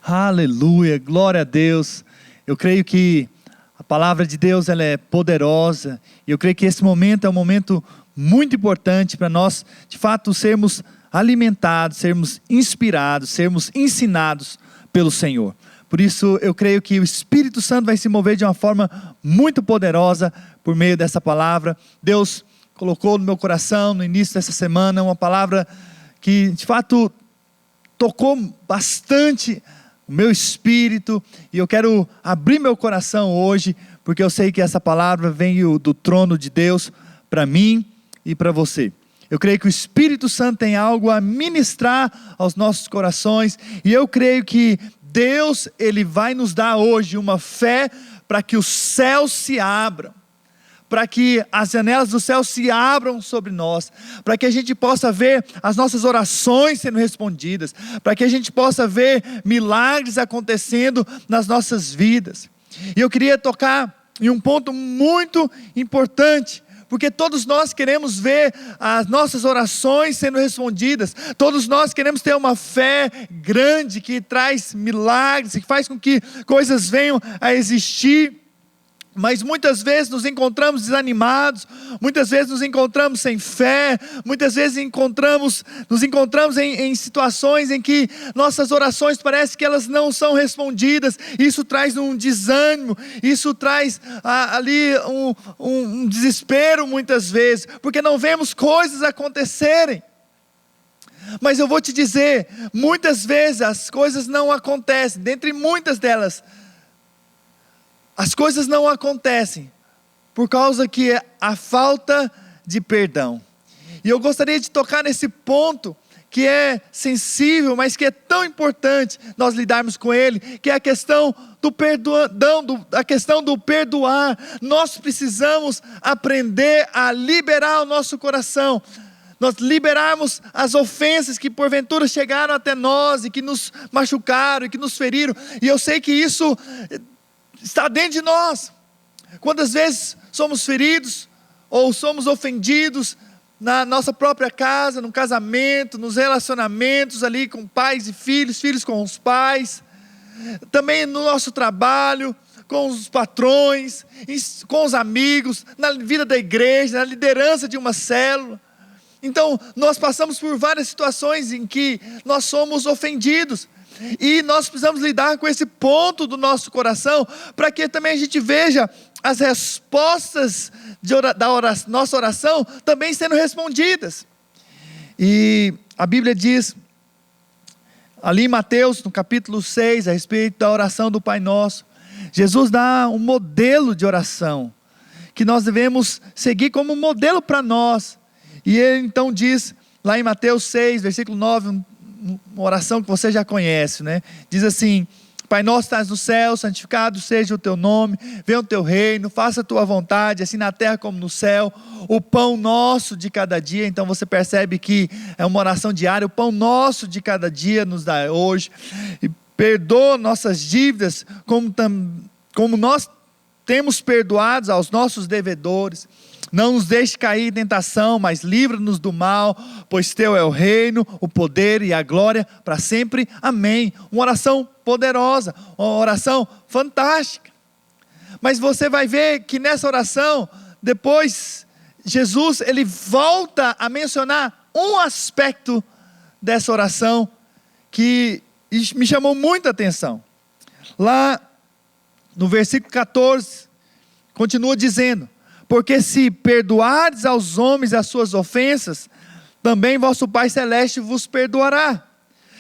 Aleluia, glória a Deus. Eu creio que a palavra de Deus ela é poderosa. E eu creio que esse momento é um momento muito importante para nós, de fato, sermos alimentados, sermos inspirados, sermos ensinados pelo Senhor. Por isso eu creio que o Espírito Santo vai se mover de uma forma muito poderosa por meio dessa palavra. Deus colocou no meu coração no início dessa semana uma palavra que de fato tocou bastante o meu espírito, e eu quero abrir meu coração hoje, porque eu sei que essa palavra vem do trono de Deus para mim e para você. Eu creio que o Espírito Santo tem algo a ministrar aos nossos corações, e eu creio que Deus, Ele vai nos dar hoje uma fé para que os céus se abram, para que as janelas do céu se abram sobre nós, para que a gente possa ver as nossas orações sendo respondidas, para que a gente possa ver milagres acontecendo nas nossas vidas. E eu queria tocar em um ponto muito importante, porque todos nós queremos ver as nossas orações sendo respondidas, todos nós queremos ter uma fé grande que traz milagres, que faz com que coisas venham a existir. Mas muitas vezes nos encontramos desanimados, muitas vezes nos encontramos sem fé, muitas vezes nos encontramos em situações em que nossas orações parece que elas não são respondidas. Isso traz um desânimo, isso traz ali um desespero muitas vezes, porque não vemos coisas acontecerem. Mas eu vou te dizer, muitas vezes as coisas não acontecem, dentre muitas delas, as coisas não acontecem por causa que a falta de perdão. E eu gostaria de tocar nesse ponto que é sensível, mas que é tão importante nós lidarmos com ele, que é a questão do perdão, a questão do perdoar. Nós precisamos aprender a liberar o nosso coração, nós liberarmos as ofensas que porventura chegaram até nós e que nos machucaram e que nos feriram. E eu sei que isso está dentro de nós. Quantas vezes somos feridos ou somos ofendidos na nossa própria casa, no casamento, nos relacionamentos ali com pais e filhos, filhos com os pais, também no nosso trabalho, com os patrões, com os amigos, na vida da igreja, na liderança de uma célula. Então nós passamos por várias situações em que nós somos ofendidos, e nós precisamos lidar com esse ponto do nosso coração, para que também a gente veja as respostas nossa oração também sendo respondidas. E a Bíblia diz, ali em Mateus, no capítulo 6, a respeito da oração do Pai Nosso, Jesus dá um modelo de oração, que nós devemos seguir como modelo para nós. E ele então diz, lá em Mateus 6, versículo 9, uma oração que você já conhece, né? Diz assim: Pai nosso que estás no céu, santificado seja o teu nome, venha o teu reino, faça a tua vontade, assim na terra como no céu. O pão nosso de cada dia. Então você percebe que é uma oração diária. O pão nosso de cada dia nos dá hoje, e perdoa nossas dívidas, como nós temos perdoados aos nossos devedores. Não nos deixe cair em tentação, mas livra-nos do mal, pois teu é o reino, o poder e a glória para sempre. Amém. Uma oração poderosa, uma oração fantástica. Mas você vai ver que nessa oração, depois, Jesus, ele volta a mencionar um aspecto dessa oração que me chamou muita atenção. Lá no versículo 14, continua dizendo: porque se perdoardes aos homens as suas ofensas, também vosso Pai Celeste vos perdoará.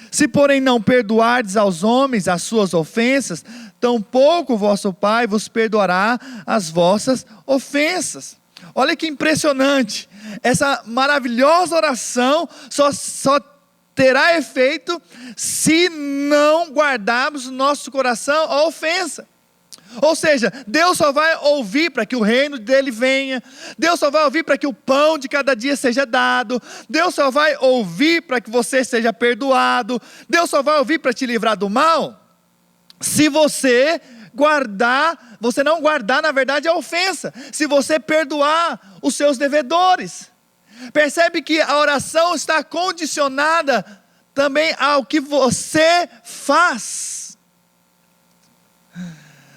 Se porém não perdoardes aos homens as suas ofensas, tampouco vosso Pai vos perdoará as vossas ofensas. Olha que impressionante, essa maravilhosa oração só terá efeito se não guardarmos no nosso coração a ofensa. Ou seja, Deus só vai ouvir para que o reino dele venha, Deus só vai ouvir para que o pão de cada dia seja dado, Deus só vai ouvir para que você seja perdoado, Deus só vai ouvir para te livrar do mal, se você não guardar na verdade a ofensa, se você perdoar os seus devedores. Percebe que a oração está condicionada também ao que você faz.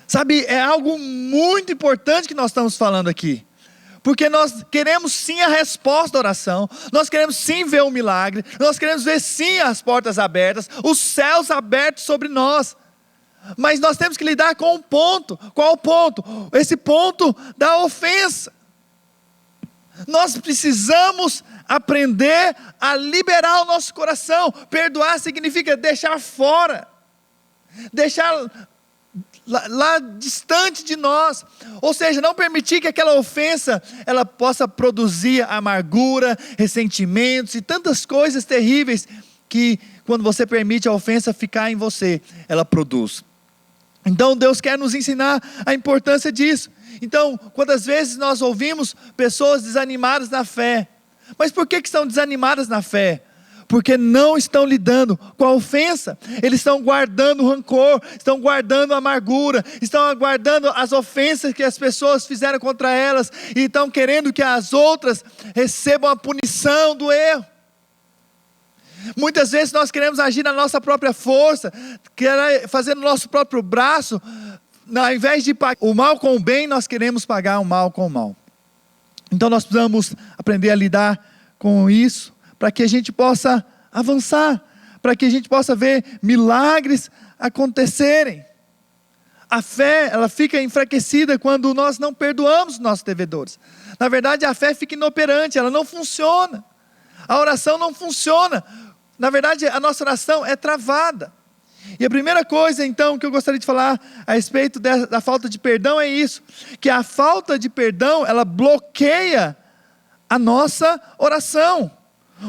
Sabe, é algo muito importante que nós estamos falando aqui. Porque nós queremos sim a resposta da oração, nós queremos sim ver o milagre, nós queremos ver sim as portas abertas, os céus abertos sobre nós. Mas nós temos que lidar com um ponto. Qual o ponto? Esse ponto da ofensa. Nós precisamos aprender a liberar o nosso coração. Perdoar significa deixar fora, deixar lá distante de nós, ou seja, não permitir que aquela ofensa ela possa produzir amargura, ressentimentos e tantas coisas terríveis que quando você permite a ofensa ficar em você, ela produz. Então Deus quer nos ensinar a importância disso. Então, quantas vezes nós ouvimos pessoas desanimadas na fé, mas por que estão desanimadas na fé? Porque não estão lidando com a ofensa, eles estão guardando rancor, estão guardando amargura, estão guardando as ofensas que as pessoas fizeram contra elas, e estão querendo que as outras recebam a punição do erro. Muitas vezes nós queremos agir na nossa própria força, fazer no nosso próprio braço, ao invés de pagar o mal com o bem, nós queremos pagar o mal com o mal. Então nós precisamos aprender a lidar com isso, para que a gente possa avançar, para que a gente possa ver milagres acontecerem. A fé, ela fica enfraquecida quando nós não perdoamos os nossos devedores. Na verdade, a fé fica inoperante, ela não funciona. A oração não funciona. Na verdade, a nossa oração é travada. E a primeira coisa, então, que eu gostaria de falar a respeito da falta de perdão é isso, que a falta de perdão, ela bloqueia a nossa oração.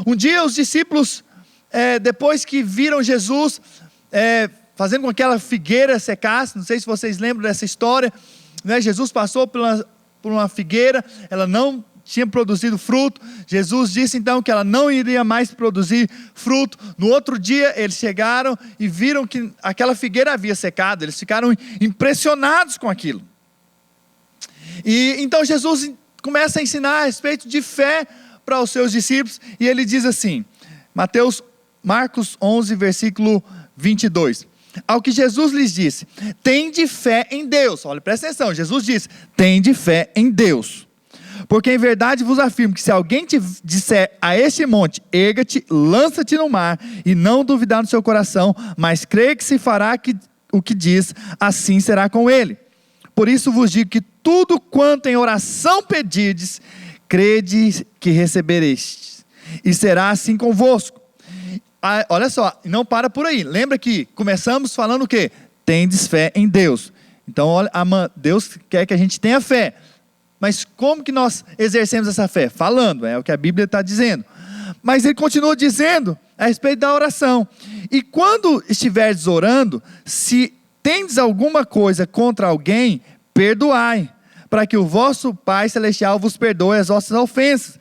Um dia os discípulos, depois que viram Jesus fazendo com que aquela figueira secasse, não sei se vocês lembram dessa história, né? Jesus passou por uma figueira, ela não tinha produzido fruto, Jesus disse então que ela não iria mais produzir fruto. No outro dia eles chegaram e viram que aquela figueira havia secado, eles ficaram impressionados com aquilo. E então Jesus começa a ensinar a respeito de fé para os seus discípulos, e ele diz assim, Marcos 11, versículo 22, ao que Jesus lhes disse, tende fé em Deus. Olha, presta atenção, Jesus disse, tende fé em Deus, porque em verdade vos afirmo que se alguém te disser a este monte, erga-te, lança-te no mar, e não duvidar no seu coração, mas crê que se fará o que diz, assim será com ele. Por isso vos digo que tudo quanto em oração pedirdes, crede que recebereis, e será assim convosco. Olha só, não para por aí. Lembra que começamos falando o quê? Tendes fé em Deus. Então, olha, Deus quer que a gente tenha fé. Mas como que nós exercemos essa fé? Falando, é o que a Bíblia está dizendo. Mas ele continua dizendo a respeito da oração. E quando estiverdes orando, se tendes alguma coisa contra alguém, perdoai, para que o vosso Pai Celestial vos perdoe as vossas ofensas.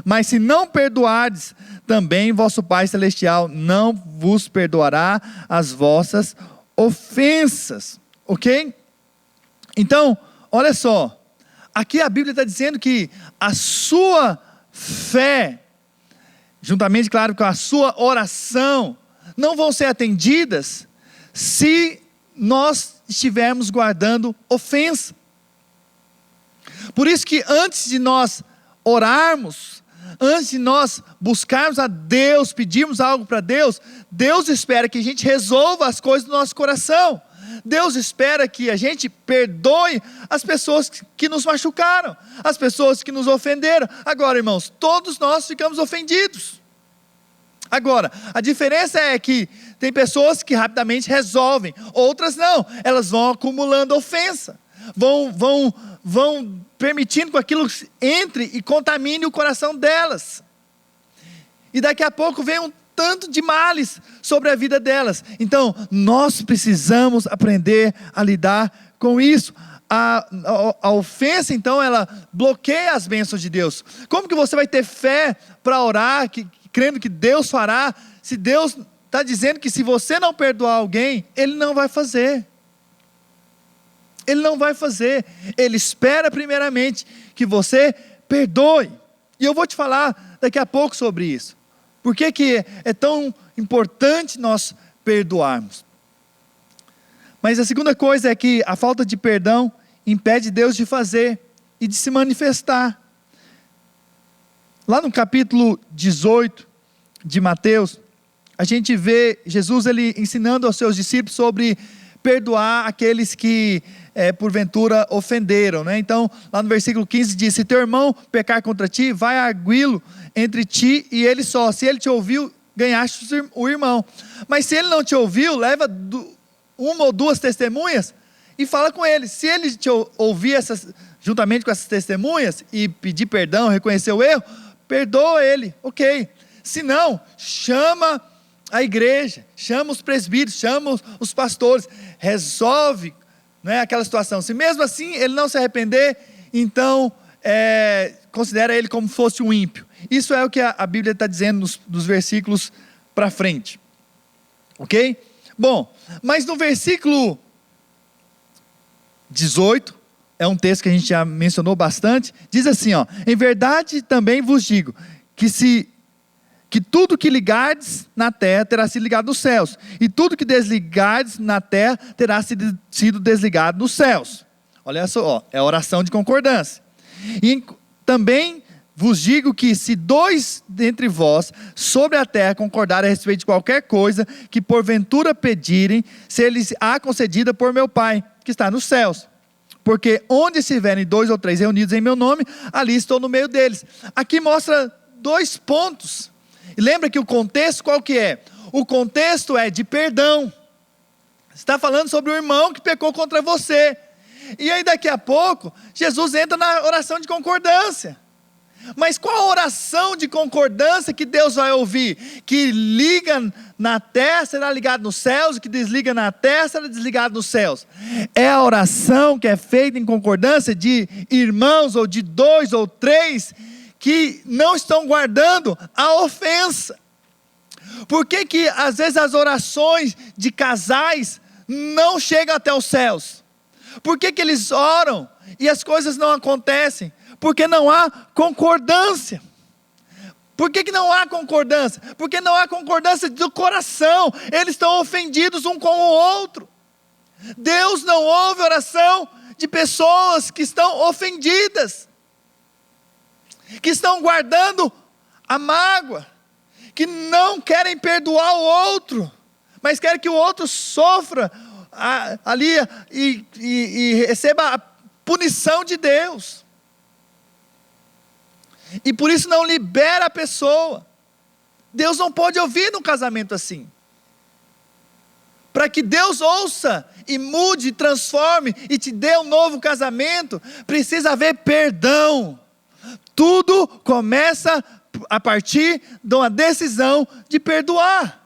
Mas se não perdoardes, também vosso Pai Celestial não vos perdoará as vossas ofensas. Ok? Então, olha só, aqui a Bíblia está dizendo que a sua fé, juntamente, claro, com a sua oração, não vão ser atendidas se nós estivermos guardando ofensa. Por isso que antes de nós orarmos, antes de nós buscarmos a Deus, pedirmos algo para Deus, Deus espera que a gente resolva as coisas do nosso coração. Deus espera que a gente perdoe as pessoas que nos machucaram, as pessoas que nos ofenderam. Agora, irmãos, todos nós ficamos ofendidos. Agora, a diferença é que tem pessoas que rapidamente resolvem, outras não, elas vão acumulando ofensa, vão permitindo que aquilo entre e contamine o coração delas. E daqui a pouco vem um tanto de males sobre a vida delas. Então, nós precisamos aprender a lidar com isso. A ofensa, então, ela bloqueia as bênçãos de Deus. Como que você vai ter fé para orar, crendo que Deus fará, se Deus está dizendo que se você não perdoar alguém, Ele não vai fazer. Ele não vai fazer. Ele espera primeiramente que você perdoe. E eu vou te falar daqui a pouco sobre isso. Por que é tão importante nós perdoarmos? Mas a segunda coisa é que a falta de perdão impede Deus de fazer e de se manifestar. Lá no capítulo 18 de Mateus, a gente vê Jesus ele ensinando aos seus discípulos sobre perdoar aqueles que porventura ofenderam, né? Então lá no versículo 15 diz: se teu irmão pecar contra ti, vai arguí-lo entre ti e ele só. Se ele te ouviu, ganhaste o irmão. Mas se ele não te ouviu, leva uma ou duas testemunhas e fala com ele. Se ele te ouvir juntamente com essas testemunhas e pedir perdão, reconhecer o erro, perdoa ele, ok. Se não, chama a igreja, chama os presbíteros, chama os pastores, resolve, né, aquela situação. Se mesmo assim ele não se arrepender, então considera ele como fosse um ímpio. Isso é o que a Bíblia está dizendo nos versículos para frente, ok? Bom, mas no versículo 18, é um texto que a gente já mencionou bastante, diz assim, ó: em verdade também vos digo, que tudo que ligardes na terra terá sido ligado nos céus, e tudo que desligardes na terra terá sido desligado nos céus. Olha só, ó, é a oração de concordância. E também vos digo que se dois dentre vós sobre a terra concordarem a respeito de qualquer coisa que porventura pedirem, se lhes há concedida por meu Pai que está nos céus. Porque onde estiverem 2 ou 3 reunidos em meu nome, ali estou no meio deles. Aqui mostra 2 pontos. E lembra que o contexto qual que é? O contexto é de perdão. Está falando sobre o irmão que pecou contra você. E aí daqui a pouco, Jesus entra na oração de concordância. Mas qual a oração de concordância que Deus vai ouvir? Que liga na terra será ligado nos céus, e que desliga na terra será desligado nos céus. É a oração que é feita em concordância de irmãos, ou de 2 ou 3, que não estão guardando a ofensa. Por que que às vezes as orações de casais não chegam até os céus? Por que que eles oram e as coisas não acontecem? Porque não há concordância. Por que que não há concordância? Porque não há concordância do coração. Eles estão ofendidos um com o outro. Deus não ouve oração de pessoas que estão ofendidas, que estão guardando a mágoa, que não querem perdoar o outro, mas querem que o outro sofra ali e receba a punição de Deus. E por isso não libera a pessoa. Deus não pode ouvir num casamento assim. Para que Deus ouça e mude, transforme e te dê um novo casamento, precisa haver perdão. Tudo começa a partir de uma decisão de perdoar.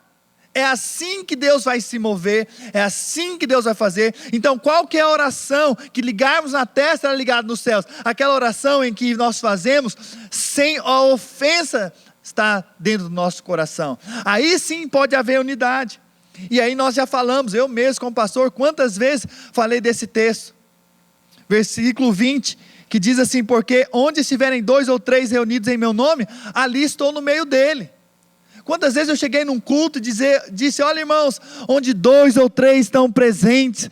É assim que Deus vai se mover, é assim que Deus vai fazer. Então qual que é a oração que ligarmos na terra será ligado nos céus? Aquela oração em que nós fazemos sem a ofensa estar dentro do nosso coração. Aí sim pode haver unidade. E aí nós já falamos, eu mesmo como pastor, quantas vezes falei desse texto. Versículo 20, que diz assim: porque onde estiverem 2 ou 3 reunidos em meu nome, ali estou no meio dele. Quantas vezes eu cheguei num culto e disse: olha irmãos, onde 2 ou 3 estão presentes,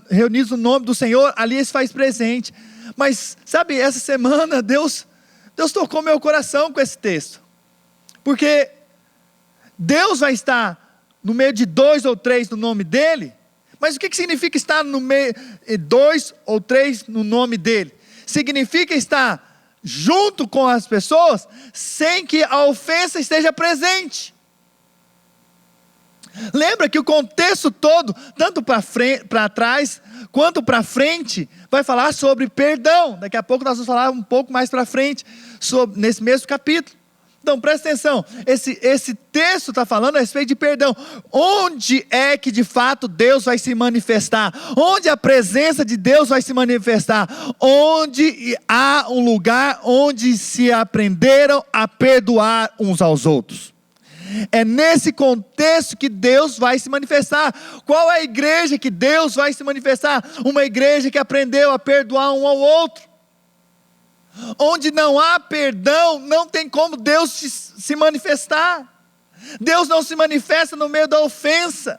reunidos no nome do Senhor, ali se faz presente. Mas sabe, essa semana Deus tocou meu coração com esse texto. Porque Deus vai estar no meio de 2 ou 3 no nome dele. Mas o que significa estar no meio 2 ou 3 no nome dele? Significa estar junto com as pessoas, sem que a ofensa esteja presente. Lembra que o contexto todo, tanto para trás, quanto para frente, vai falar sobre perdão. Daqui a pouco nós vamos falar um pouco mais para frente, nesse mesmo capítulo. Então presta atenção, esse texto está falando a respeito de perdão. Onde é que de fato Deus vai se manifestar? Onde a presença de Deus vai se manifestar? Onde há um lugar onde se aprenderam a perdoar uns aos outros. É nesse contexto que Deus vai se manifestar. Qual é a igreja que Deus vai se manifestar? Uma igreja que aprendeu a perdoar um ao outro. Onde não há perdão, não tem como Deus se manifestar. Deus não se manifesta no meio da ofensa.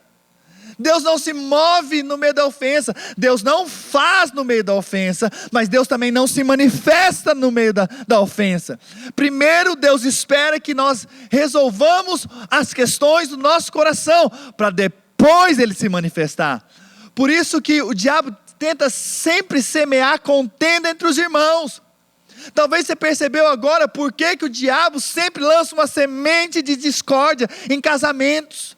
Deus não se move no meio da ofensa. Deus não faz no meio da ofensa. Mas Deus também não se manifesta no meio da ofensa. Primeiro, Deus espera que nós resolvamos as questões do nosso coração, para depois Ele se manifestar. Por isso que o diabo tenta sempre semear contenda entre os irmãos. Talvez você percebeu agora por que o diabo sempre lança uma semente de discórdia em casamentos.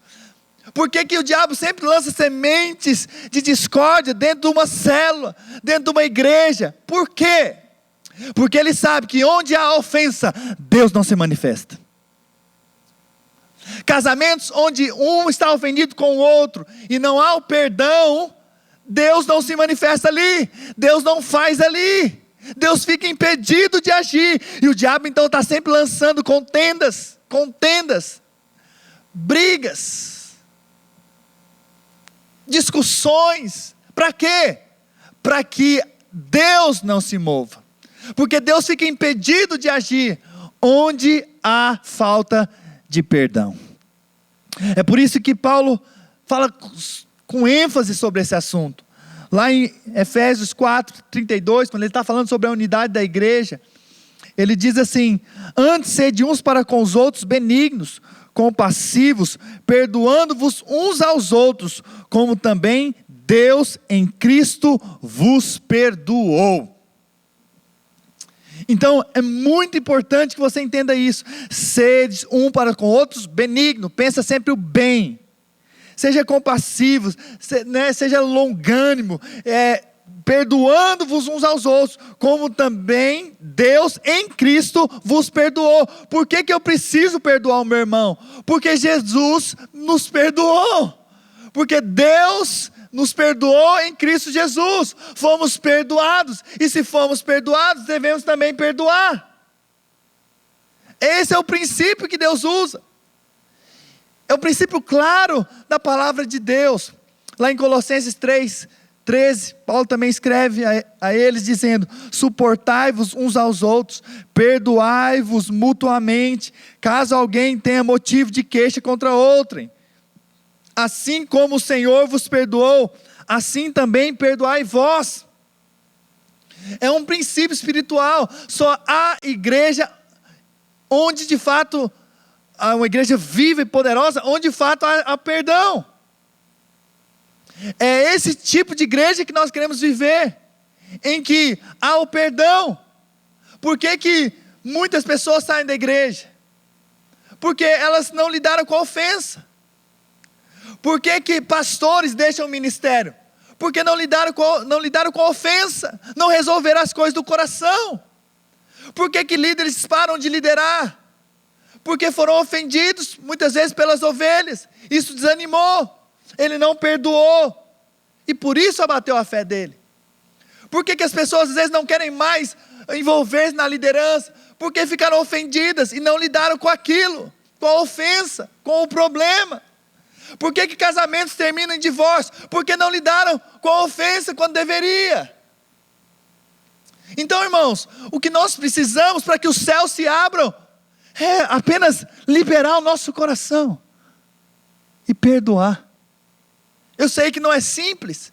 Por que o diabo sempre lança sementes de discórdia dentro de uma célula, dentro de uma igreja? Por quê? Porque ele sabe que onde há ofensa, Deus não se manifesta. Casamentos onde um está ofendido com o outro e não há o perdão, Deus não se manifesta ali, Deus não faz ali, Deus fica impedido de agir. E o diabo então está sempre lançando contendas, brigas, discussões. Para quê? Para que Deus não se mova. Porque Deus fica impedido de agir onde há falta de perdão. É por isso que Paulo fala com ênfase sobre esse assunto. Lá em Efésios 4:32, quando ele está falando sobre a unidade da igreja, ele diz assim: antes sede uns para com os outros benignos, compassivos, perdoando-vos uns aos outros, como também Deus em Cristo vos perdoou. Então é muito importante que você entenda isso. Sede um para com outros benigno, pensa sempre o bem. Seja compassivo, seja longânimo, perdoando-vos uns aos outros, como também Deus em Cristo vos perdoou. Por que eu preciso perdoar o meu irmão? Porque Jesus nos perdoou. Porque Deus nos perdoou em Cristo Jesus. Fomos perdoados. E se fomos perdoados, devemos também perdoar. Esse é o princípio que Deus usa. É o princípio claro da palavra de Deus. Lá em Colossenses 3:13, Paulo também escreve a eles dizendo: suportai-vos uns aos outros, perdoai-vos mutuamente, caso alguém tenha motivo de queixa contra outrem. Assim como o Senhor vos perdoou, assim também perdoai vós. É um princípio espiritual. Só há igreja onde de fato, uma igreja viva e poderosa, onde de fato há perdão. É esse tipo de igreja que nós queremos viver, em que há o perdão. Por que muitas pessoas saem da igreja? Porque elas não lidaram com a ofensa. Por que pastores deixam o ministério? Porque não lidaram com a ofensa, não resolveram as coisas do coração. Por que líderes param de liderar? Porque foram ofendidos muitas vezes pelas ovelhas. Isso desanimou. Ele não perdoou. E por isso abateu a fé dele. Por que as pessoas às vezes não querem mais envolver-se na liderança? Porque ficaram ofendidas e não lidaram com aquilo, com a ofensa, com o problema. Por que casamentos terminam em divórcio? Porque não lidaram com a ofensa quando deveria. Então, irmãos, o que nós precisamos para que os céus se abram é apenas liberar o nosso coração e perdoar. Eu sei que não é simples,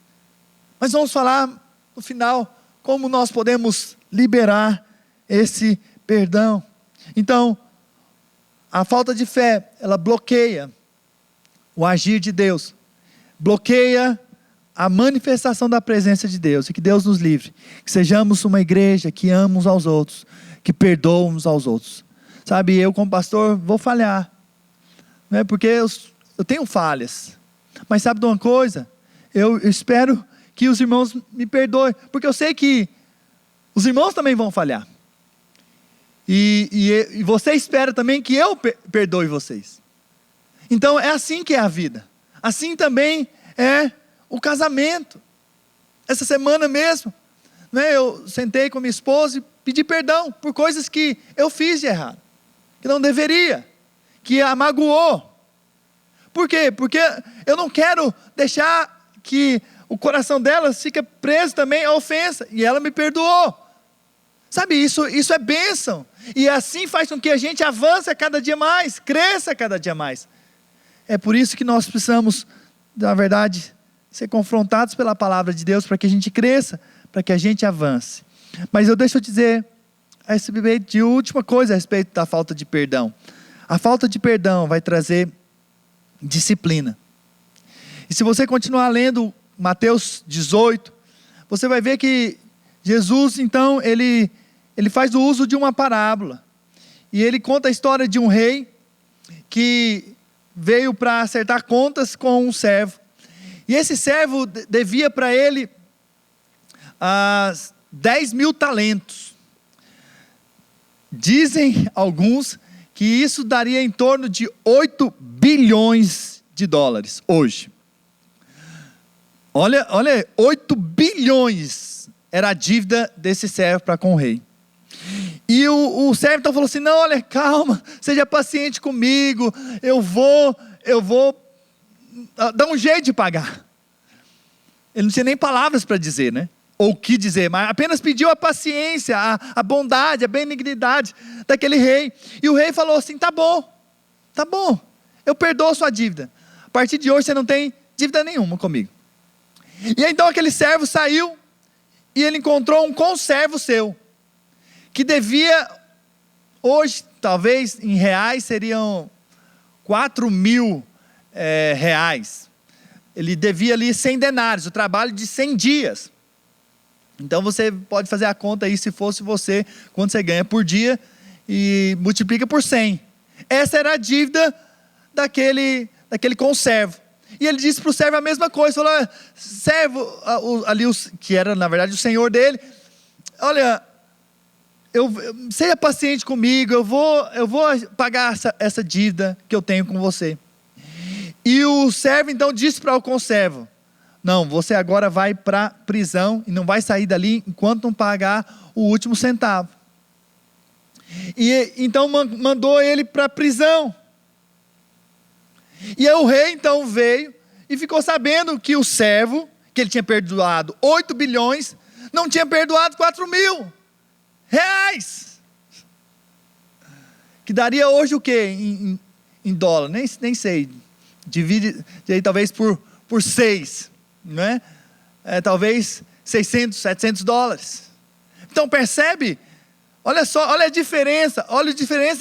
mas vamos falar no final como nós podemos liberar esse perdão. Então, a falta de fé, ela bloqueia o agir de Deus, bloqueia a manifestação da presença de Deus. E que Deus nos livre, que sejamos uma igreja que ama uns aos outros, que perdoa uns aos outros. Sabe, eu como pastor vou falhar, né? Porque eu tenho falhas, mas sabe de uma coisa? Eu espero que os irmãos me perdoem, porque eu sei que os irmãos também vão falhar. E você espera também que eu perdoe vocês. Então é assim que é a vida. Assim também é o casamento. Essa semana mesmo, né, eu sentei com minha esposa e pedi perdão por coisas que eu fiz de errado, que não deveria, que a magoou. Por quê? Porque eu não quero deixar que o coração dela fique preso também à ofensa. E ela me perdoou. Sabe, isso é bênção. E assim faz com que a gente avance a cada dia mais, cresça a cada dia mais. É por isso que nós precisamos na verdade, ser confrontados pela palavra de Deus para que a gente cresça, para que a gente avance. Mas deixa eu dizer a respeito de última coisa a respeito da falta de perdão. A falta de perdão vai trazer disciplina. E se você continuar lendo Mateus 18, você vai ver que Jesus, então, ele faz o uso de uma parábola. E ele conta a história de um rei que veio para acertar contas com um servo. E esse servo devia para ele 10 mil talentos. Dizem alguns que isso daria em torno de 8 bilhões de dólares hoje. Olha, 8 bilhões era a dívida desse servo para com o rei. E o servo então falou assim: não, olha, calma, seja paciente comigo, eu vou dar um jeito de pagar. Ele não tinha nem palavras para dizer, né? Ou o que dizer, mas apenas pediu a paciência, a bondade, a benignidade daquele rei. E o rei falou assim: tá bom, eu perdoo a sua dívida. A partir de hoje você não tem dívida nenhuma comigo. E aí, então aquele servo saiu e ele encontrou um conservo seu, que devia, hoje, talvez em reais, seriam 4 mil reais. Ele devia ali 100 denários, o trabalho de 100 dias. Então você pode fazer a conta aí, se fosse você, quanto você ganha por dia, e multiplica por 100. Essa era a dívida daquele conservo. E ele disse para o servo a mesma coisa, falou: servo, ali que era na verdade o senhor dele, olha, seja paciente comigo, eu vou pagar essa dívida que eu tenho com você. E o servo então disse para o conservo: não, você agora vai para a prisão e não vai sair dali enquanto não pagar o último centavo. E então mandou ele para a prisão. E aí o rei então veio e ficou sabendo que o servo, que ele tinha perdoado 8 bilhões, não tinha perdoado 4 mil reais. Que daria hoje o quê em dólar? Nem sei. Divide aí, talvez por 6, né? Talvez 600, 700 dólares. Então percebe? Olha só, olha a diferença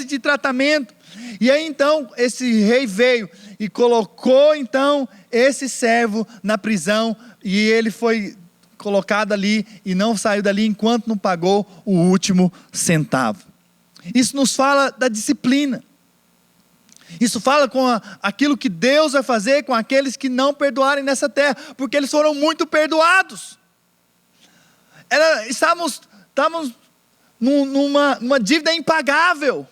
de tratamento. E aí então esse rei veio e colocou então esse servo na prisão, e ele foi colocado ali e não saiu dali enquanto não pagou o último centavo. Isso nos fala da disciplina. Isso fala com aquilo que Deus vai fazer com aqueles que não perdoarem nessa terra, porque eles foram muito perdoados. Estávamos numa dívida impagável.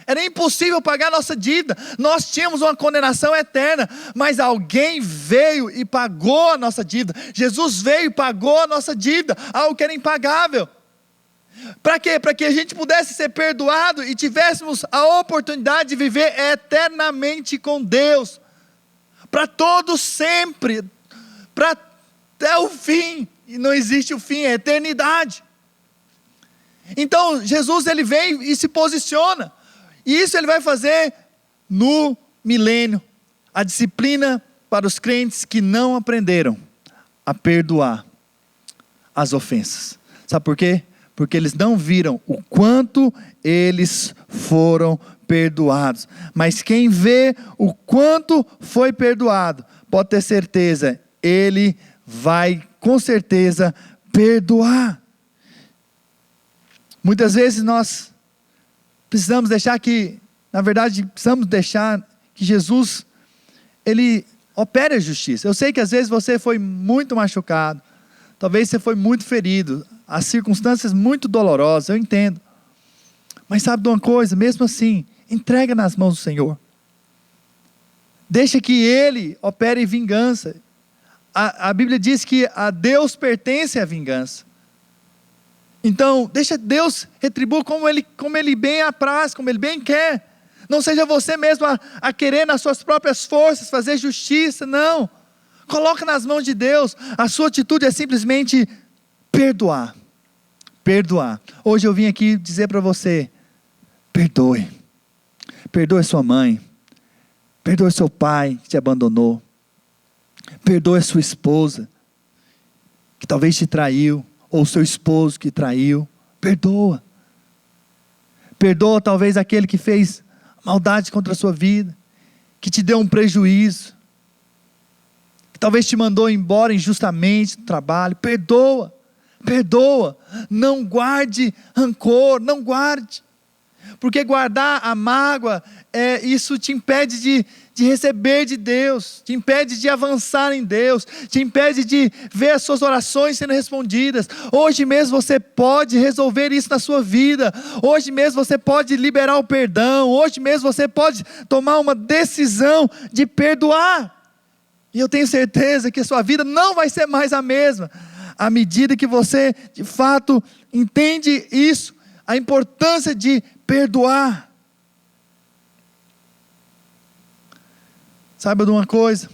Era impossível pagar a nossa dívida. Nós tínhamos uma condenação eterna, mas alguém veio e pagou a nossa dívida. Jesus veio e pagou a nossa dívida, algo que era impagável. Para quê? Para que a gente pudesse ser perdoado e tivéssemos a oportunidade de viver eternamente com Deus, para todo sempre, para até o fim. E não existe o fim, é a eternidade. Então Jesus, ele vem e se posiciona. E isso ele vai fazer no milênio. A disciplina para os crentes que não aprenderam a perdoar as ofensas. Sabe por quê? Porque eles não viram o quanto eles foram perdoados. Mas quem vê o quanto foi perdoado, pode ter certeza, ele vai com certeza perdoar. Muitas vezes nós precisamos deixar que Jesus, ele opere a justiça. Eu sei que às vezes você foi muito machucado, talvez você foi muito ferido, as circunstâncias muito dolorosas, eu entendo. Mas sabe de uma coisa, mesmo assim, entrega nas mãos do Senhor. Deixa que Ele opere vingança. A Bíblia diz que a Deus pertence a vingança. Então, deixa Deus retribuir como Ele bem apraz, como Ele bem quer. Não seja você mesmo a querer nas suas próprias forças fazer justiça, não. Coloca nas mãos de Deus. A sua atitude é simplesmente perdoar. Perdoar. Hoje eu vim aqui dizer para você: perdoe. Perdoe sua mãe. Perdoe seu pai que te abandonou. Perdoe a sua esposa, que talvez te traiu, ou o seu esposo que traiu. Perdoa. Perdoa talvez aquele que fez maldade contra a sua vida, que te deu um prejuízo, que talvez te mandou embora injustamente do trabalho. Perdoa, perdoa. Não guarde rancor, não guarde. Porque guardar a mágoa, isso te impede de receber de Deus, te impede de avançar em Deus, te impede de ver as suas orações sendo respondidas. Hoje mesmo você pode resolver isso na sua vida, hoje mesmo você pode liberar o perdão, hoje mesmo você pode tomar uma decisão de perdoar, e eu tenho certeza que a sua vida não vai ser mais a mesma, à medida que você de fato entende isso, a importância de perdoar. Saiba de uma coisa,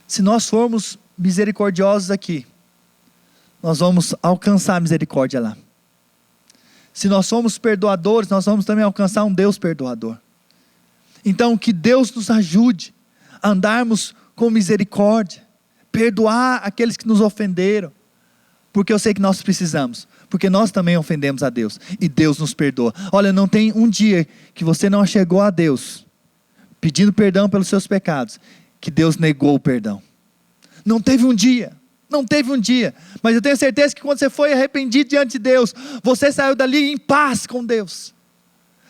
se nós formos misericordiosos aqui, nós vamos alcançar a misericórdia lá. Se nós somos perdoadores, nós vamos também alcançar um Deus perdoador. Então que Deus nos ajude a andarmos com misericórdia, perdoar aqueles que nos ofenderam, porque eu sei que nós precisamos, porque nós também ofendemos a Deus, e Deus nos perdoa. Olha, não tem um dia que você não chegou a Deus, pedindo perdão pelos seus pecados, que Deus negou o perdão. Não teve um dia, mas eu tenho certeza que quando você foi arrependido diante de Deus, você saiu dali em paz com Deus.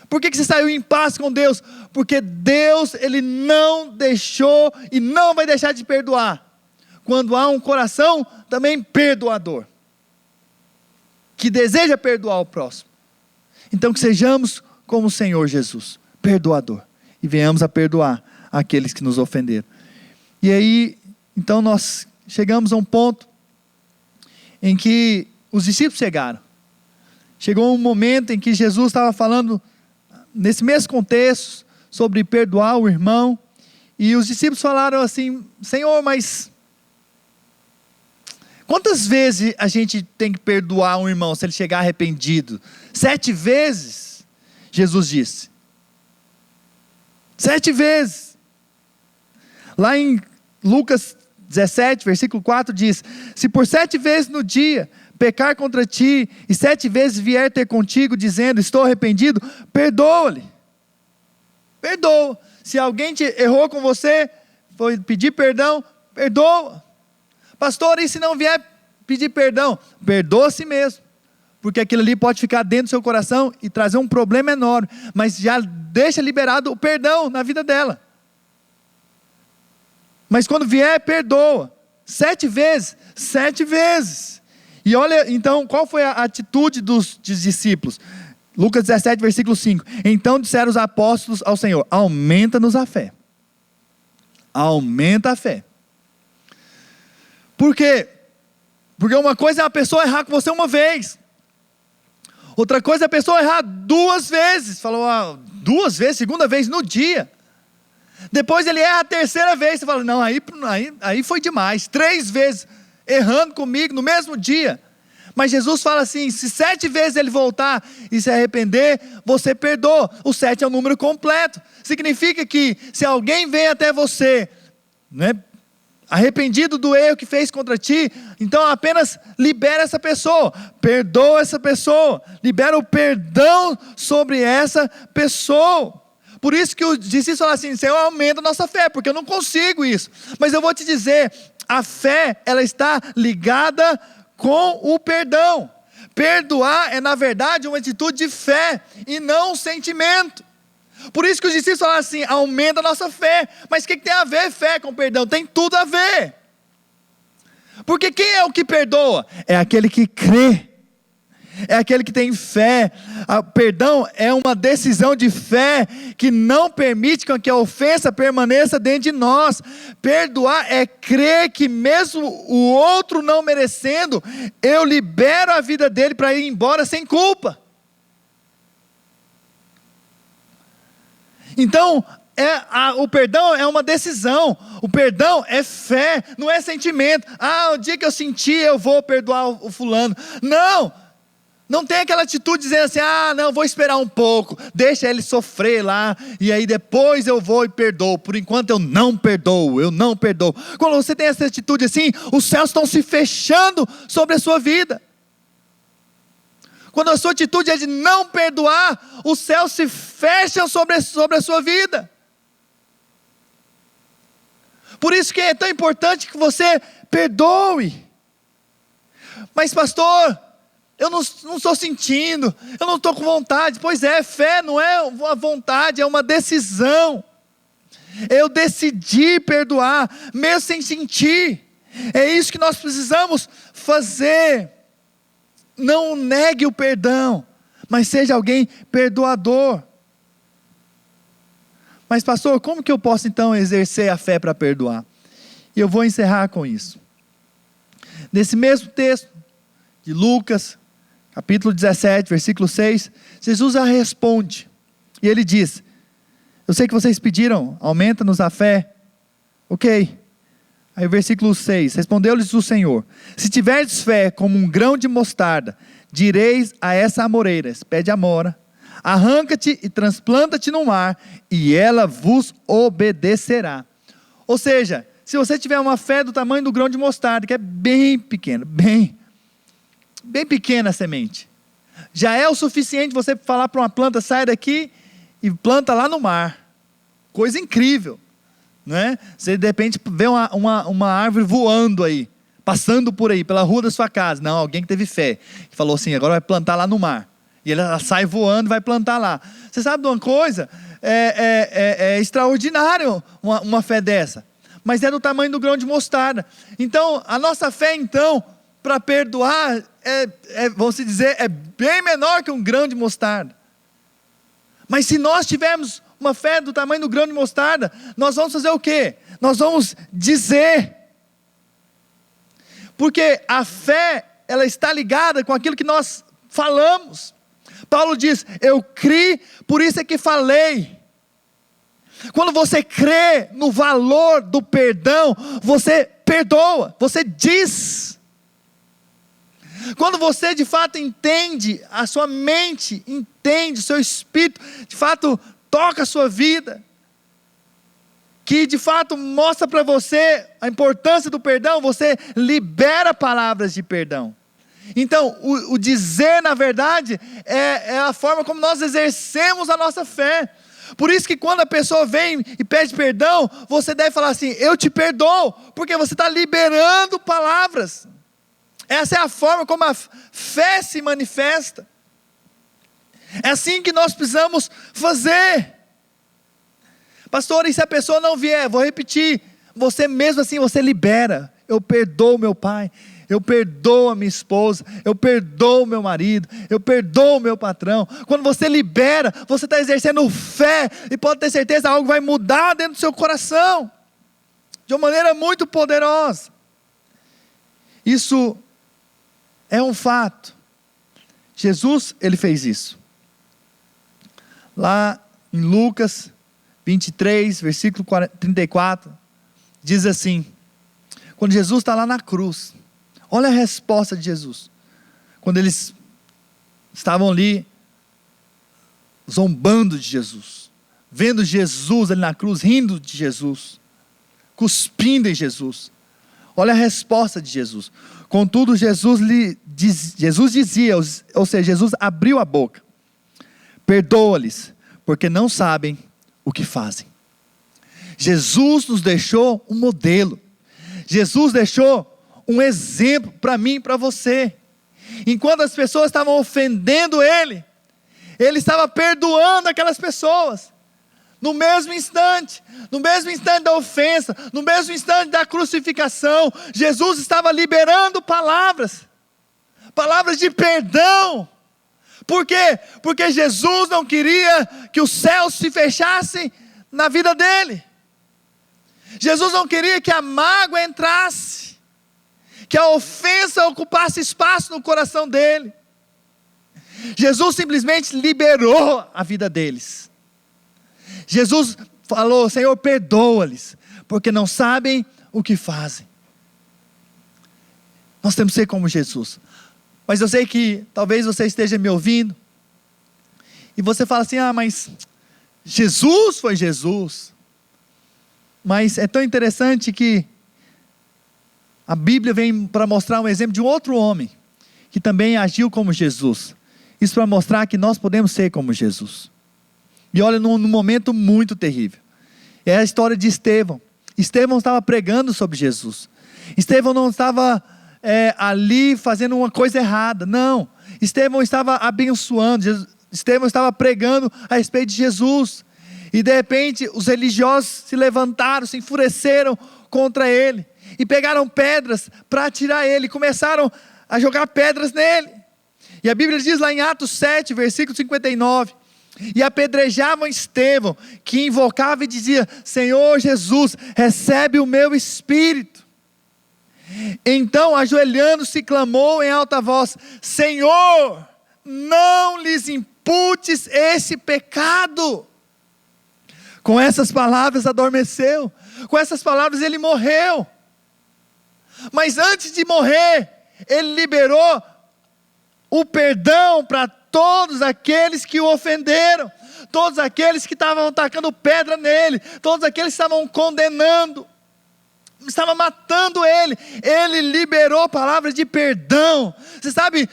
Por que você saiu em paz com Deus? Porque Deus, Ele não deixou e não vai deixar de perdoar, quando há um coração também perdoador, que deseja perdoar o próximo. Então que sejamos como o Senhor Jesus, perdoador, e venhamos a perdoar aqueles que nos ofenderam. E aí, então nós chegamos a um ponto em que os discípulos chegaram. Chegou um momento em que Jesus estava falando, nesse mesmo contexto, sobre perdoar o irmão, e os discípulos falaram assim: Senhor, mas quantas vezes a gente tem que perdoar um irmão se ele chegar arrependido? 7 vezes? Jesus disse. 7 vezes. Lá em Lucas 17, versículo 4 diz: se por 7 vezes no dia pecar contra ti, e 7 vezes vier ter contigo dizendo, estou arrependido, perdoa-lhe. Perdoa. Se alguém errou com você, foi pedir perdão, perdoa. Pastor, e se não vier pedir perdão? Perdoa a si mesmo, porque aquilo ali pode ficar dentro do seu coração e trazer um problema enorme, mas já deixa liberado o perdão na vida dela. Mas quando vier, perdoa. 7 vezes, 7 vezes. E olha, então, qual foi a atitude dos discípulos? Lucas 17, versículo 5. Então disseram os apóstolos ao Senhor: aumenta-nos a fé. Aumenta a fé. Por quê? Porque uma coisa é a pessoa errar com você uma vez, outra coisa é a pessoa errar 2 vezes. Falou, 2 vezes, segunda vez no dia. Depois ele erra a 3ª vez, você fala, não, aí foi demais. 3 vezes errando comigo no mesmo dia. Mas Jesus fala assim: se 7 vezes ele voltar e se arrepender, você perdoa. O 7 é o número completo. Significa que se alguém vem até você, né, arrependido do erro que fez contra ti, então apenas libera essa pessoa, perdoa essa pessoa, libera o perdão sobre essa pessoa. Por isso que os discípulos falam assim: Senhor, aumenta a nossa fé, porque eu não consigo isso. Mas eu vou te dizer, a fé, ela está ligada com o perdão. Perdoar é na verdade uma atitude de fé e não um sentimento. Por isso que os discípulos falaram assim: aumenta a nossa fé. Mas o que tem a ver fé com perdão? Tem tudo a ver. Porque quem é o que perdoa? É aquele que crê, é aquele que tem fé. Perdão é uma decisão de fé que não permite que a ofensa permaneça dentro de nós. Perdoar é crer que mesmo o outro não merecendo, eu libero a vida dele para ir embora sem culpa. Então, o perdão é uma decisão, o perdão é fé, não é sentimento. O dia que eu sentir eu vou perdoar o fulano. Não Não tem aquela atitude dizendo assim, não, vou esperar um pouco, deixa ele sofrer lá, e aí depois eu vou e perdoo. Por enquanto eu não perdoo. Quando você tem essa atitude assim, os céus estão se fechando sobre a sua vida. Quando a sua atitude é de não perdoar, os céus se fecham sobre a sua vida. Por isso que é tão importante que você perdoe. Mas pastor, eu não estou sentindo, eu não estou com vontade. Pois é, fé não é uma vontade, é uma decisão. Eu decidi perdoar, mesmo sem sentir. É isso que nós precisamos fazer. Não negue o perdão, mas seja alguém perdoador. Mas pastor, como que eu posso então exercer a fé para perdoar? E eu vou encerrar com isso. Nesse mesmo texto de Lucas, capítulo 17, versículo 6, Jesus a responde, e ele diz, eu sei que vocês pediram, aumenta-nos a fé, ok, aí versículo 6, respondeu-lhes o Senhor, se tiverdes fé como um grão de mostarda, direis a essa amoreira, pede amora, arranca-te e transplanta-te no mar, e ela vos obedecerá. Ou seja, se você tiver uma fé do tamanho do grão de mostarda, que é bem pequeno, bem pequena a semente, já é o suficiente você falar para uma planta, sai daqui e planta lá no mar. Coisa incrível, não é? Você de repente vê uma árvore voando aí, passando por aí, pela rua da sua casa. Não, alguém que teve fé, que falou assim, agora vai plantar lá no mar. E ela sai voando e vai plantar lá. Você sabe de uma coisa? É extraordinário uma fé dessa. Mas é do tamanho do grão de mostarda. Então, a nossa fé então, para perdoar, vamos dizer, é bem menor que um grão de mostarda. Mas se nós tivermos uma fé do tamanho do grão de mostarda, nós vamos fazer o quê? Nós vamos dizer. Porque a fé, ela está ligada com aquilo que nós falamos. Paulo diz, eu criei, por isso é que falei. Quando você crê no valor do perdão, você perdoa, você diz. Quando você de fato entende, a sua mente entende, o seu espírito de fato toca a sua vida, que de fato mostra para você a importância do perdão, você libera palavras de perdão. Então, o dizer na verdade é a forma como nós exercemos a nossa fé. Por isso que quando a pessoa vem e pede perdão, você deve falar assim, eu te perdoo, porque você está liberando palavras. Essa é a forma como a fé se manifesta. É assim que nós precisamos fazer. Pastor, e se a pessoa não vier? Vou repetir, você mesmo assim, você libera. Eu perdoo meu pai, eu perdoo a minha esposa, eu perdoo o meu marido, eu perdoo o meu patrão. Quando você libera, você está exercendo fé, e pode ter certeza, algo vai mudar dentro do seu coração, de uma maneira muito poderosa. Isso é um fato. Jesus, ele fez isso. Lá em Lucas 23, versículo 34, diz assim, quando Jesus está lá na cruz, olha a resposta de Jesus, quando eles estavam ali, zombando de Jesus, vendo Jesus ali na cruz, rindo de Jesus, cuspindo em Jesus, olha a resposta de Jesus, contudo Jesus dizia, ou seja, Jesus abriu a boca, perdoa-lhes, porque não sabem o que fazem. Jesus nos deixou um modelo, Jesus deixou um exemplo para mim e para você. Enquanto as pessoas estavam ofendendo Ele estava perdoando aquelas pessoas. No mesmo instante da ofensa, no mesmo instante da crucificação, Jesus estava liberando palavras de perdão. Por quê? Porque Jesus não queria que os céus se fechassem na vida dele. Jesus não queria que a mágoa entrasse, que a ofensa ocupasse espaço no coração dele. Jesus simplesmente liberou a vida deles. Jesus falou, Senhor, perdoa-lhes, porque não sabem o que fazem. Nós temos que ser como Jesus. Mas eu sei que talvez você esteja me ouvindo, e você fala assim, mas Jesus foi Jesus. Mas é tão interessante que a Bíblia vem para mostrar um exemplo de um outro homem, que também agiu como Jesus. Isso para mostrar que nós podemos ser como Jesus. E olha, num momento muito terrível. É a história de Estevão. Estevão estava pregando sobre Jesus. Estevão não estava ali fazendo uma coisa errada. Não. Estevão estava abençoando. Estevão estava pregando a respeito de Jesus. E de repente os religiosos se levantaram, se enfureceram contra ele. E pegaram pedras para atirar ele. Começaram a jogar pedras nele. E a Bíblia diz lá em Atos 7, versículo 59. E apedrejavam Estevão, que invocava e dizia: Senhor Jesus, recebe o meu espírito. Então, ajoelhando-se, clamou em alta voz: Senhor, não lhes imputes esse pecado. Com essas palavras adormeceu. Com essas palavras ele morreu. Mas antes de morrer, ele liberou o perdão para todos aqueles que o ofenderam, todos aqueles que estavam tacando pedra nele, todos aqueles que estavam condenando, estavam matando ele. Ele liberou palavras de perdão. Você sabe,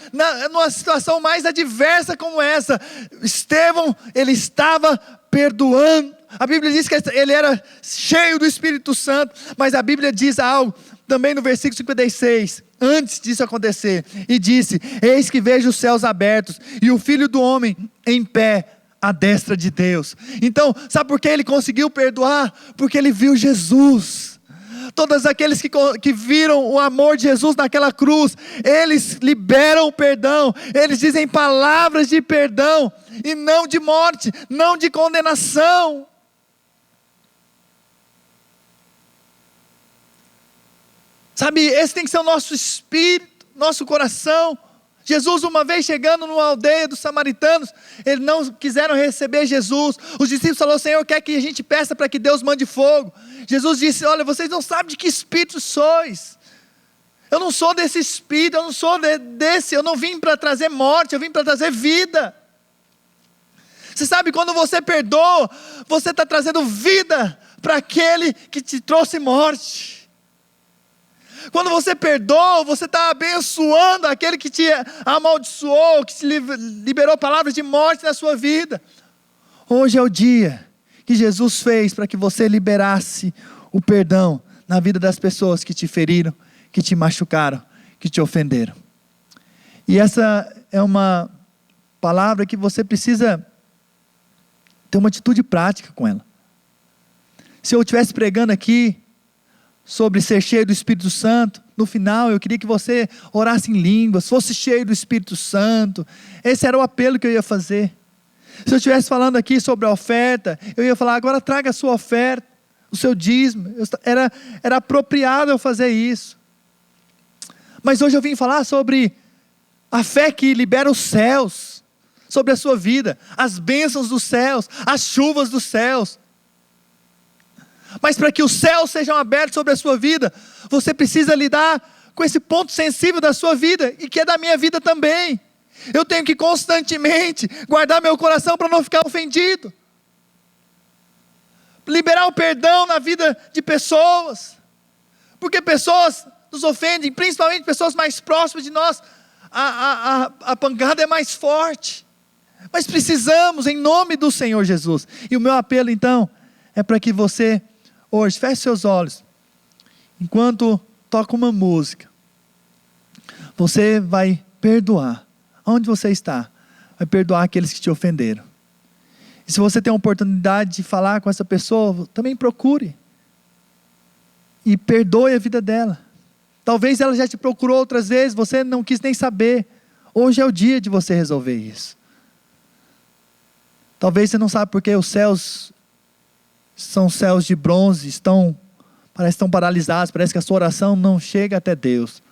numa situação mais adversa como essa, Estevão, ele estava perdoando. A Bíblia diz que ele era cheio do Espírito Santo, mas a Bíblia diz algo também no versículo 56, antes disso acontecer, e disse: eis que vejo os céus abertos, e o Filho do Homem em pé, à destra de Deus. Então, sabe por que ele conseguiu perdoar? Porque ele viu Jesus. Todos aqueles que viram o amor de Jesus naquela cruz, eles liberam o perdão, eles dizem palavras de perdão, e não de morte, não de condenação. Sabe, esse tem que ser o nosso espírito, nosso coração. Jesus, uma vez chegando numa aldeia dos samaritanos, eles não quiseram receber Jesus. Os discípulos falaram: Senhor, quer que a gente peça para que Deus mande fogo? Jesus disse: olha, vocês não sabem de que espírito sois. Eu não sou desse espírito, eu não sou desse, eu não vim para trazer morte, eu vim para trazer vida. Você sabe, quando você perdoa, você está trazendo vida para aquele que te trouxe morte. Quando você perdoa, você está abençoando aquele que te amaldiçoou, que te liberou palavras de morte na sua vida. Hoje é o dia que Jesus fez para que você liberasse o perdão na vida das pessoas que te feriram, que te machucaram, que te ofenderam. E essa é uma palavra que você precisa ter uma atitude prática com ela. Se eu estivesse pregando aqui sobre ser cheio do Espírito Santo, no final eu queria que você orasse em línguas, fosse cheio do Espírito Santo. Esse era o apelo que eu ia fazer. Se eu estivesse falando aqui sobre a oferta, eu ia falar: agora traga a sua oferta, o seu dízimo. Era apropriado eu fazer isso. Mas hoje eu vim falar sobre a fé que libera os céus sobre a sua vida, as bênçãos dos céus, as chuvas dos céus. Mas para que os céus sejam abertos sobre a sua vida, você precisa lidar com esse ponto sensível da sua vida, e que é da minha vida também. Eu tenho que constantemente guardar meu coração para não ficar ofendido. Liberar o perdão na vida de pessoas. Porque pessoas nos ofendem, principalmente pessoas mais próximas de nós. A pancada é mais forte. Mas precisamos, em nome do Senhor Jesus. E o meu apelo então é para que você hoje feche seus olhos, enquanto toca uma música, você vai perdoar, onde você está, vai perdoar aqueles que te ofenderam. E se você tem a oportunidade de falar com essa pessoa, também procure, e perdoe a vida dela. Talvez ela já te procurou outras vezes, você não quis nem saber. Hoje é o dia de você resolver isso. Talvez você não sabe porque os céus são céus de bronze, parece que estão paralisados, parece que a sua oração não chega até Deus.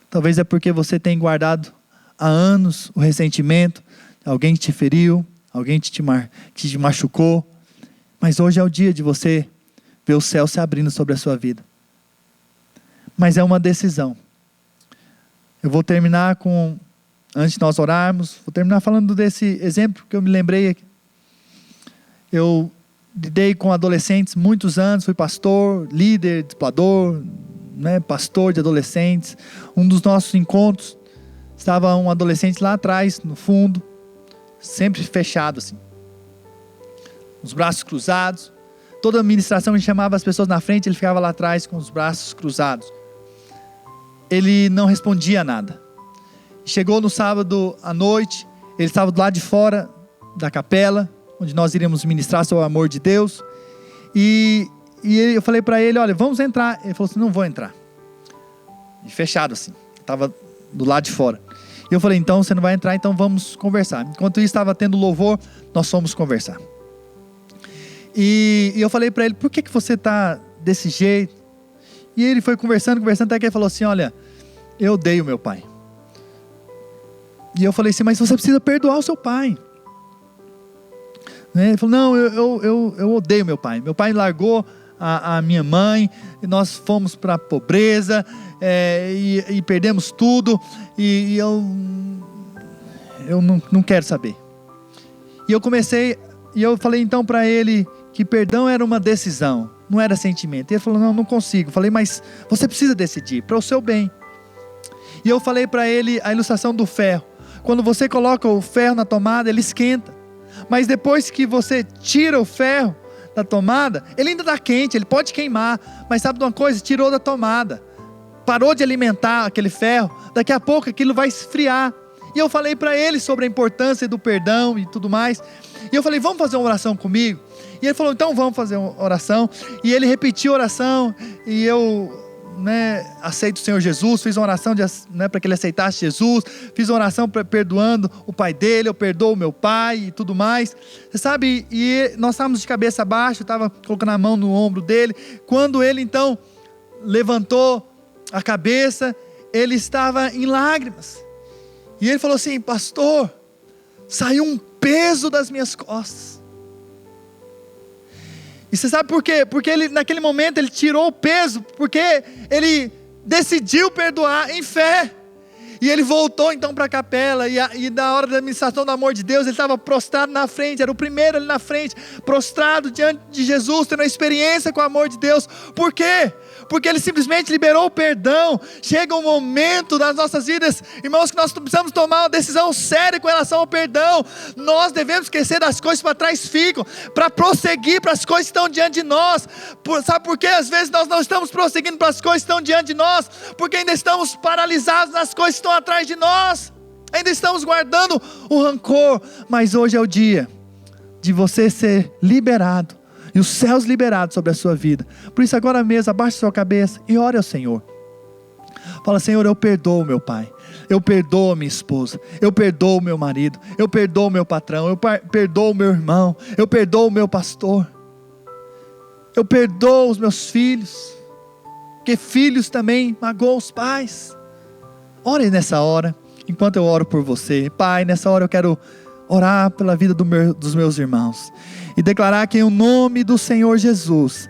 Talvez é porque você tem guardado há anos o ressentimento, alguém que te feriu, alguém que te machucou. Mas hoje é o dia de você ver o céu se abrindo sobre a sua vida. Mas é uma decisão. Eu vou terminar antes de nós orarmos, vou terminar falando desse exemplo que eu me lembrei aqui. Eu lidei com adolescentes muitos anos, fui pastor, líder, discipulador, pastor de adolescentes. Um dos nossos encontros, estava um adolescente lá atrás, no fundo, sempre fechado assim, os braços cruzados. Toda a ministração a gente chamava as pessoas na frente, ele ficava lá atrás com os braços cruzados. Ele não respondia nada. Chegou no sábado à noite, ele estava do lado de fora da capela, onde nós iríamos ministrar sobre o amor de Deus. E eu falei para ele, olha, vamos entrar. Ele falou assim, não vou entrar. E fechado assim, estava do lado de fora. E eu falei, então você não vai entrar, então vamos conversar. Enquanto isso estava tendo louvor, nós fomos conversar. E eu falei para ele, por que você está desse jeito? E ele foi conversando, até que ele falou assim, olha, eu odeio meu pai. E eu falei assim, mas você precisa perdoar o seu pai. Ele falou, não, eu odeio meu pai. Meu pai largou a minha mãe, e nós fomos para a pobreza, e perdemos tudo, e eu não quero saber. E eu falei então para ele que perdão era uma decisão, não era sentimento. E ele falou, não consigo. Eu falei, mas você precisa decidir, para o seu bem. E eu falei para ele a ilustração do ferro. Quando você coloca o ferro na tomada, ele esquenta. Mas depois que você tira o ferro da tomada, ele ainda está quente, ele pode queimar. Mas sabe de uma coisa? Tirou da tomada, parou de alimentar aquele ferro, daqui a pouco aquilo vai esfriar. E eu falei para ele sobre a importância do perdão e tudo mais. E eu falei, vamos fazer uma oração comigo? E ele falou, então vamos fazer uma oração. E ele repetiu a oração, e eu aceito o Senhor Jesus, fiz uma oração para que ele aceitasse Jesus, fiz uma oração perdoando o pai dele, eu perdoo o meu pai e tudo mais, você sabe, e nós estávamos de cabeça baixa, eu estava colocando a mão no ombro dele, quando ele então levantou a cabeça, ele estava em lágrimas, e ele falou assim, pastor, saiu um peso das minhas costas. E você sabe por quê? Porque ele, naquele momento, ele tirou o peso, porque ele decidiu perdoar em fé. E ele voltou então para a capela, e na hora da administração do amor de Deus, ele estava prostrado na frente, era o primeiro ali na frente, prostrado diante de Jesus, tendo uma experiência com o amor de Deus. Por quê? Porque ele simplesmente liberou o perdão. Chega um momento das nossas vidas, irmãos, que nós precisamos tomar uma decisão séria com relação ao perdão. Nós devemos esquecer das coisas que para trás ficam, para prosseguir para as coisas que estão diante de nós. Sabe por quê? Às vezes nós não estamos prosseguindo para as coisas que estão diante de nós, porque ainda estamos paralisados nas coisas que estão atrás de nós, ainda estamos guardando o rancor. Mas hoje é o dia de você ser liberado, e os céus liberados sobre a sua vida. Por isso agora mesmo, abaixe a sua cabeça e ore ao Senhor. Fala, Senhor, eu perdoo meu pai, eu perdoo minha esposa, eu perdoo meu marido, eu perdoo meu patrão, eu perdoo meu irmão, eu perdoo meu pastor, eu perdoo os meus filhos, porque filhos também magoam os pais. Ore nessa hora, enquanto eu oro por você. Pai, nessa hora eu quero orar pela vida dos meus irmãos, e declarar que em o nome do Senhor Jesus,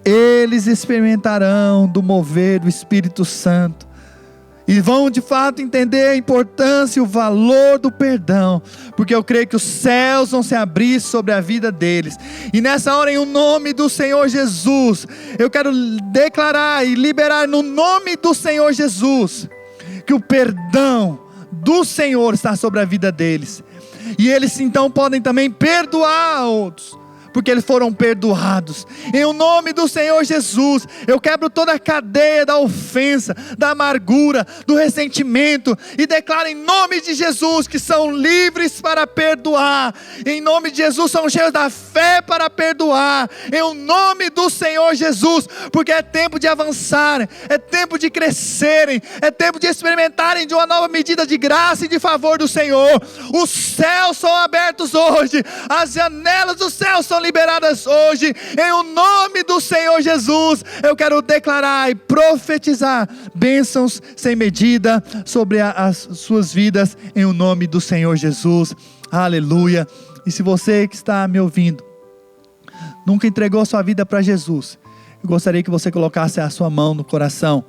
eles experimentarão do mover do Espírito Santo, e vão de fato entender a importância e o valor do perdão, porque eu creio que os céus vão se abrir sobre a vida deles. E nessa hora, em o nome do Senhor Jesus, eu quero declarar e liberar no nome do Senhor Jesus, que o perdão do Senhor está sobre a vida deles, e eles então podem também perdoar a outros, porque eles foram perdoados. Em o nome do Senhor Jesus, eu quebro toda a cadeia da ofensa, da amargura, do ressentimento, e declaro em nome de Jesus que são livres para perdoar. Em nome de Jesus, são cheios da fé para perdoar. Em o nome do Senhor Jesus, porque é tempo de avançarem, é tempo de crescerem, é tempo de experimentarem de uma nova medida de graça e de favor do Senhor. Os céus são abertos hoje, as janelas do céu são liberadas hoje, em o nome do Senhor Jesus. Eu quero declarar e profetizar bênçãos sem medida sobre as suas vidas, em o nome do Senhor Jesus. Aleluia. E se você que está me ouvindo nunca entregou a sua vida para Jesus, eu gostaria que você colocasse a sua mão no coração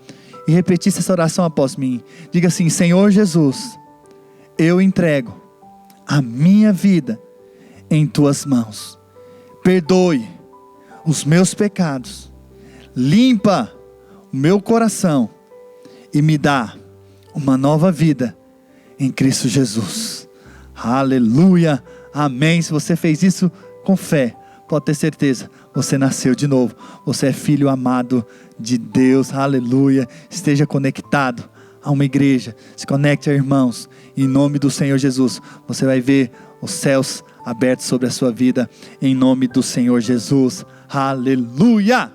e repetisse essa oração após mim. Diga assim: Senhor Jesus, eu entrego a minha vida em tuas mãos. Perdoe os meus pecados, limpa o meu coração e me dá uma nova vida em Cristo Jesus. Aleluia, amém. Se você fez isso com fé, pode ter certeza, você nasceu de novo, você é filho amado de Deus. Aleluia. Esteja conectado a uma igreja, se conecte a irmãos, em nome do Senhor Jesus. Você vai ver os céus abertos sobre a sua vida, em nome do Senhor Jesus. Aleluia.